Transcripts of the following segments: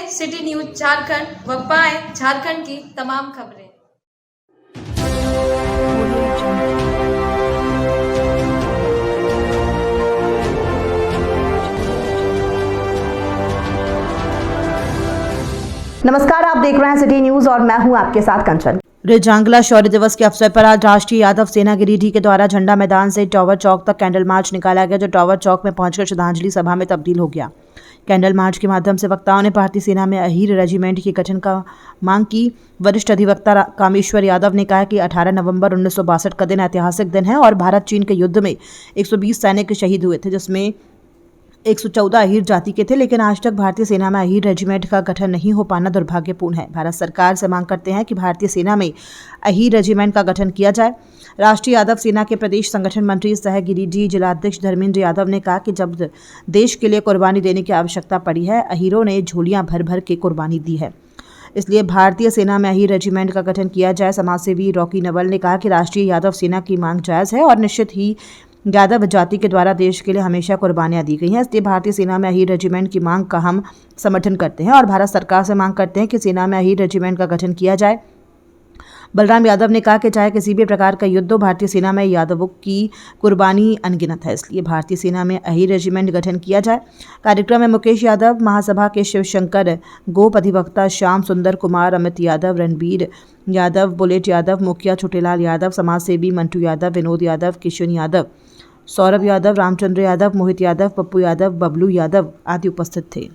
देखें city news Jharkhand व पाएं झारखंड की तमाम खबरें। नमस्कार, आप देख रहे हैं सिटी न्यूज और मैं हूं आपके साथ कंचन। रेजांगला शौर्य दिवस के अवसर पर आज राष्ट्रीय यादव सेना गिरिडीह के द्वारा झंडा मैदान से टावर चौक तक कैंडल मार्च निकाला गया, जो टावर चौक में पहुंचकर श्रद्धांजलि सभा में तब्दील हो गया। कैंडल मार्च के माध्यम से वक्ताओं ने भारतीय सेना में अहीर रेजिमेंट के गठन का मांग की। वरिष्ठ अधिवक्ता कामेश्वर यादव ने कहा कि 18 नवंबर 1962 का दिन ऐतिहासिक दिन है और भारत चीन के युद्ध में 120 सैनिक शहीद हुए थे, जिसमें 114 अहीर जाति के थे, लेकिन आज तक भारतीय सेना में अहीर रेजिमेंट का गठन नहीं हो पाना दुर्भाग्यपूर्ण है। भारत सरकार से मांग करते हैं कि भारतीय सेना में अहीर रेजिमेंट का गठन किया जाए। राष्ट्रीय यादव सेना के प्रदेश संगठन मंत्री सह गिरिडीह जिलाध्यक्ष धर्मेंद्र यादव ने कहा कि जब देश के लिए कुर्बानी देने की आवश्यकता पड़ी है, अहीरों ने झोलियां भर भर के कुर्बानी दी है, इसलिए भारतीय सेना में अहीर रेजिमेंट का गठन किया जाए। समाजसेवी रॉकी नवल ने कहा कि राष्ट्रीय यादव सेना की मांग जायज़ है और निश्चित ही यादव जाति के द्वारा देश के लिए हमेशा कुर्बानियां दी गई हैं, इसलिए भारतीय सेना में अहीर रेजिमेंट की मांग का हम समर्थन करते हैं और भारत सरकार से मांग करते हैं कि सेना में अहीर रेजिमेंट का गठन किया जाए। बलराम यादव ने कहा कि चाहे किसी भी प्रकार का युद्ध हो, भारतीय सेना में यादवों की कुर्बानी अनगिनत है, इसलिए भारतीय सेना में अहीर रेजिमेंट गठन किया जाए। कार्यक्रम में मुकेश यादव, महासभा के शिवशंकर गोप, अधिवक्ता श्याम सुंदर कुमार, अमित यादव, रणबीर यादव, बुलेट यादव, मुखिया छोटेलाल यादव, समाजसेवी मंटू यादव, विनोद यादव, किशन यादव, सौरभ यादव, रामचंद्र यादव, मोहित यादव, पप्पू यादव, बबलू यादव आदि उपस्थित थे।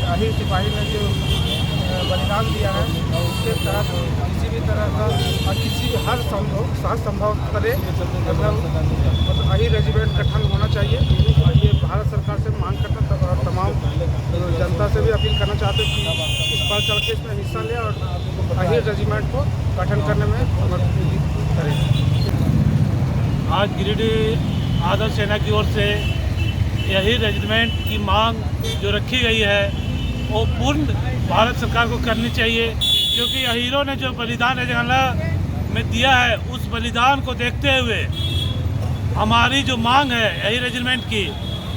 अहीर सिपाही ने जो बलिदान दिया है, उसके तहत किसी भी तरह का और किसी भी हर संभव करे मतलब अहीर रेजिमेंट गठन होना चाहिए। और ये भारत सरकार से मांग करता और तमाम जनता से भी अपील करना चाहते हैं कि इस बढ़ चढ़ के इसमें हिस्सा लें और अहीर रेजिमेंट को गठन करने में मदद करें। आज गिरिडीह यादव सेना की ओर से अहीर रेजिमेंट की मांग जो रखी गई है वो पूर्ण भारत सरकार को करनी चाहिए, क्योंकि अहीरों ने जो बलिदान रेजांगला में दिया है, उस बलिदान को देखते हुए हमारी जो मांग है अहीर रेजिमेंट की,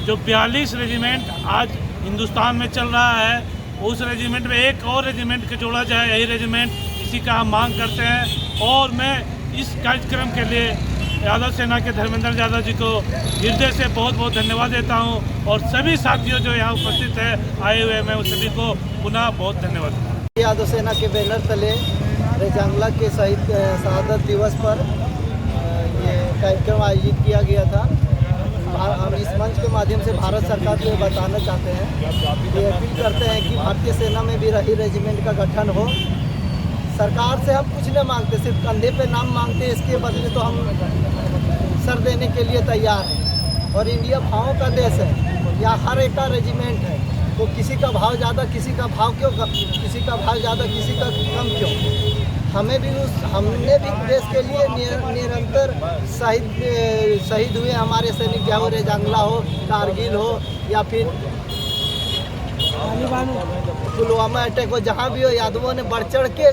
जो 42 रेजिमेंट आज हिंदुस्तान में चल रहा है, उस रेजिमेंट में एक और रेजिमेंट के जोड़ा जाए अहीर रेजिमेंट, इसी का हम मांग करते हैं। और मैं इस कार्यक्रम के लिए यादव सेना के धर्मेंद्र यादव जी को हृदय से बहुत बहुत धन्यवाद देता हूं और सभी साथियों जो यहाँ उपस्थित है आए हुए, मैं उन सभी को पुनः बहुत धन्यवाद देता हूं। यादव सेना के बैनर तले रेजांगला के शहादत दिवस पर ये कार्यक्रम आयोजित किया गया था। हम इस मंच के माध्यम से भारत सरकार को बताना चाहते हैं, ये अपील करते हैं कि भारतीय सेना में भी अहीर रेजिमेंट का गठन हो। सरकार से हम कुछ नहीं मांगते, सिर्फ कंधे पे नाम मांगते हैं, इसके बदले तो हम सर देने के लिए तैयार हैं। और इंडिया भावों का देश है, यहाँ हर एक का रेजिमेंट है, तो किसी का भाव ज़्यादा, किसी का भाव क्यों, किसी का भाव ज़्यादा, किसी का कम क्यों। हमने भी देश के लिए निरंतर शहीद हुए हमारे सैनिक, चाहे वो रेजांगला हो, कारगिल हो या फिर पुलवामा अटैक हो, जहाँ भी हो, यादवों ने बढ़ चढ़ के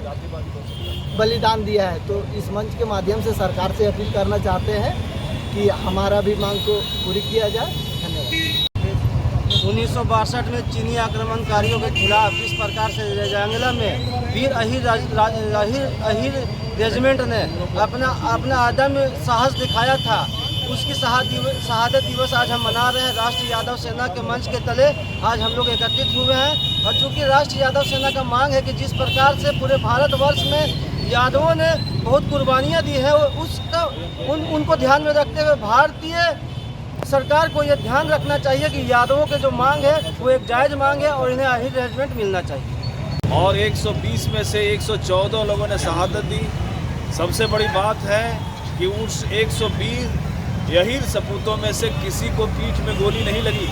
बलिदान दिया है। तो इस मंच के माध्यम से सरकार से अपील करना चाहते हैं कि हमारा भी मांग को पूरी किया जाए। धन्यवाद। 1962 में चीनी आक्रमणकारियों के खिलाफ जिस प्रकार से रेजांगला में वीर अहीर रेजिमेंट ने अपना आदम साहस दिखाया था, उसकी शहादत दिवस आज हम मना रहे हैं। राष्ट्रीय यादव सेना के मंच के तले आज हम लोग एकत्रित हुए हैं और चूँकि राष्ट्रीय यादव सेना का मांग है कि जिस प्रकार से पूरे भारतवर्ष में यादवों ने बहुत कुर्बानियाँ दी है, उसका उनको ध्यान में रखते हुए भारतीय सरकार को यह ध्यान रखना चाहिए कि यादवों के जो मांग है वो एक जायज़ मांग है और इन्हें अहीर रेजिमेंट मिलना चाहिए। और 120 में से 114 लोगों ने शहादत दी। सबसे बड़ी बात है कि उस 120 अहीर सपूतों में से किसी को पीठ में गोली नहीं लगी।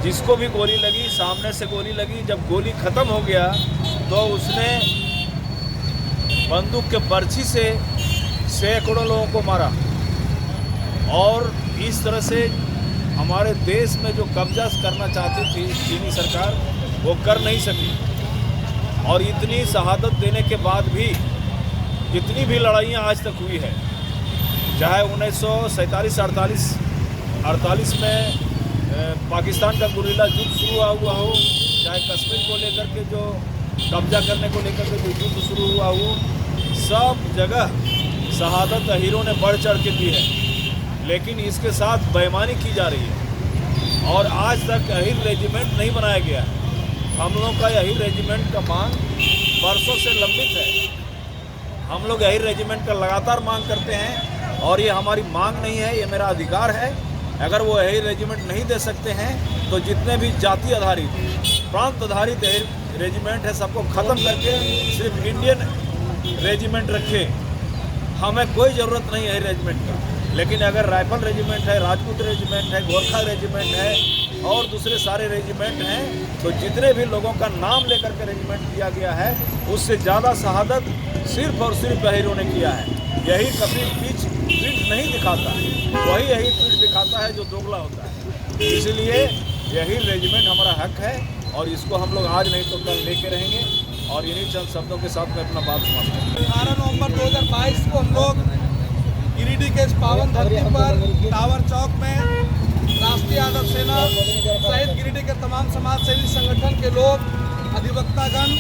जिसको भी गोली लगी, सामने से गोली लगी। जब गोली ख़त्म हो गया तो उसने बंदूक के बर्छी से सैकड़ों लोगों को मारा और इस तरह से हमारे देश में जो कब्जा करना चाहती थी चीनी सरकार, वो कर नहीं सकी। और इतनी शहादत देने के बाद भी जितनी भी लड़ाइयाँ आज तक हुई है, चाहे 1947-48 में पाकिस्तान का गुरिल्ला युद्ध शुरू हुआ हो, चाहे कश्मीर को लेकर के जो कब्जा करने को लेकर के जो युद्ध शुरू हुआ हो, सब जगह शहादत अहीरों ने बढ़ चढ़ के दी है। लेकिन इसके साथ बेईमानी की जा रही है और आज तक अहीर रेजिमेंट नहीं बनाया गया है। हम लोगों का अहीर रेजिमेंट का मांग बरसों से लंबित है। हम लोग अहीर रेजिमेंट का लगातार मांग करते हैं और ये हमारी मांग नहीं है, ये मेरा अधिकार है। अगर वो अहीर रेजिमेंट नहीं दे सकते हैं तो जितने भी जाति आधारित प्रांत आधारित अहीर रेजिमेंट है सबको ख़त्म करके सिर्फ इंडियन रेजिमेंट रखे। हमें कोई ज़रूरत नहीं है रेजिमेंट का। लेकिन अगर राइफल रेजिमेंट है, राजपूत रेजिमेंट है, गोरखा रेजिमेंट है और दूसरे सारे रेजिमेंट हैं, तो जितने भी लोगों का नाम लेकर के रेजिमेंट दिया गया है उससे ज़्यादा शहादत सिर्फ और सिर्फ अहीरों ने किया है। यही कभी पीठ नहीं दिखाता, वही यही पीठ दिखाता है जो दोगला होता है। इसलिए यही रेजिमेंट हमारा हक है और इसको हम लोग आज नहीं तो कल लेके रहेंगे। और इन्हीं चंद शब्दों के साथ मैं अपना बात समाप्त करता हूं। 18 नवंबर 2022 को हम लोग गिरिडीह के इस पावन धरती पर टावर चौक में राष्ट्रीय आदर्श सेना सहित गिरिडीह के तमाम समाज सेवी संगठन के लोग, अधिवक्तागण,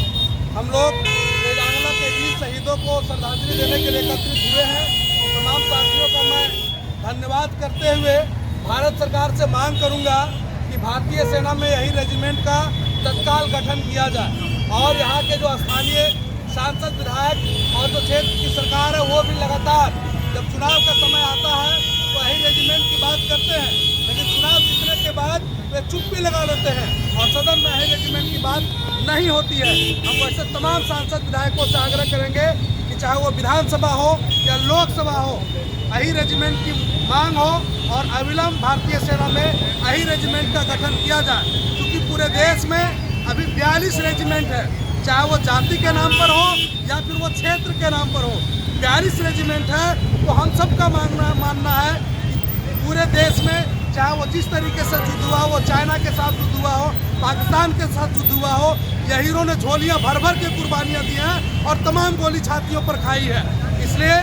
हम लोग रेजांगला के वीर शहीदों को श्रद्धांजलि देने के लिए एकत्रित हुए हैं। तमाम साथियों को मैं धन्यवाद करते हुए भारत सरकार से मांग करूंगा कि भारतीय सेना में यही रेजिमेंट का तत्काल गठन किया जाए और यहाँ के जो स्थानीय सांसद, विधायक और जो क्षेत्र की सरकार है वो भी लगातार जब चुनाव का समय आता है तो यही रेजिमेंट की बात करते हैं, लेकिन चुनाव जीतने के बाद वे चुप्पी लगा लेते हैं और सदन में यही रेजिमेंट की बात नहीं होती है। हम वैसे तमाम सांसद विधायकों से आग्रह करेंगे कि चाहे वो विधानसभा हो या लोकसभा हो, यही रेजिमेंट की मांग हो और अविलंब भारतीय सेना में यही रेजिमेंट का गठन किया जाए। क्योंकि पूरे देश में अभी 42 रेजिमेंट है, चाहे वो जाति के नाम पर हो या फिर वो क्षेत्र के नाम पर हो, 42 रेजिमेंट है। तो हम सबका मानना है कि पूरे देश में चाहे वो जिस तरीके से युद्ध हुआ हो, वो चाइना के साथ युद्ध हुआ हो, पाकिस्तान के साथ युद्ध हुआ हो, यहीरों ने झोलियां भर भर के कुर्बानियां दी हैं और तमाम गोली छातियों पर खाई है। इसलिए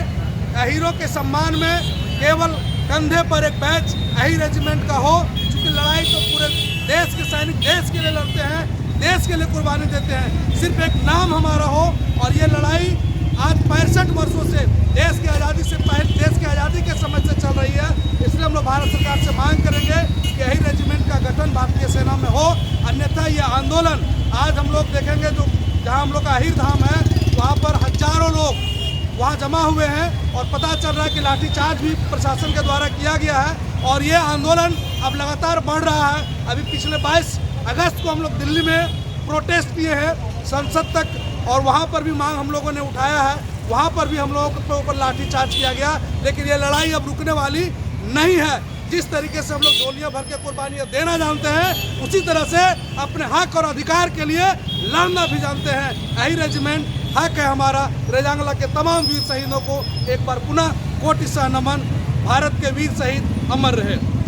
हीरों के सम्मान में केवल कंधे पर एक बैच यही रेजिमेंट का हो, क्योंकि लड़ाई तो पूरे देश के सैनिक देश के लिए लड़ते हैं, देश के लिए कुर्बानी देते हैं। सिर्फ एक नाम हमारा हो और ये लड़ाई आज 65 वर्षों से देश की आज़ादी से पहले, देश की आज़ादी के समय से चल रही है। इसलिए हम लोग भारत सरकार से मांग करेंगे कि यही रेजिमेंट का गठन भारतीय सेना में हो, अन्यथा यह आंदोलन आज हम लोग देखेंगे जो जहाँ हम लोग का अहीर धाम है वहाँ पर हजारों लोग वहाँ जमा हुए हैं और पता चल रहा है कि लाठीचार्ज भी प्रशासन के द्वारा किया गया है और ये आंदोलन अब लगातार बढ़ रहा है। अभी पिछले 22 अगस्त को हम लोग दिल्ली में प्रोटेस्ट किए हैं संसद तक और वहाँ पर भी मांग हम लोगों ने उठाया है, वहाँ पर भी हम लोगों के ऊपर लाठीचार्ज किया गया। लेकिन ये लड़ाई अब रुकने वाली नहीं है। जिस तरीके से हम लोग गोलियां भर के कुर्बानियां देना जानते हैं, उसी तरह से अपने हक और अधिकार के लिए लड़ना भी जानते हैं। यही रेजिमेंट हक है हमारा। रेजांगला के तमाम वीर शहीदों को एक बार पुनः कोटि सह नमन। भारत के वीर शहीद अमर रहे।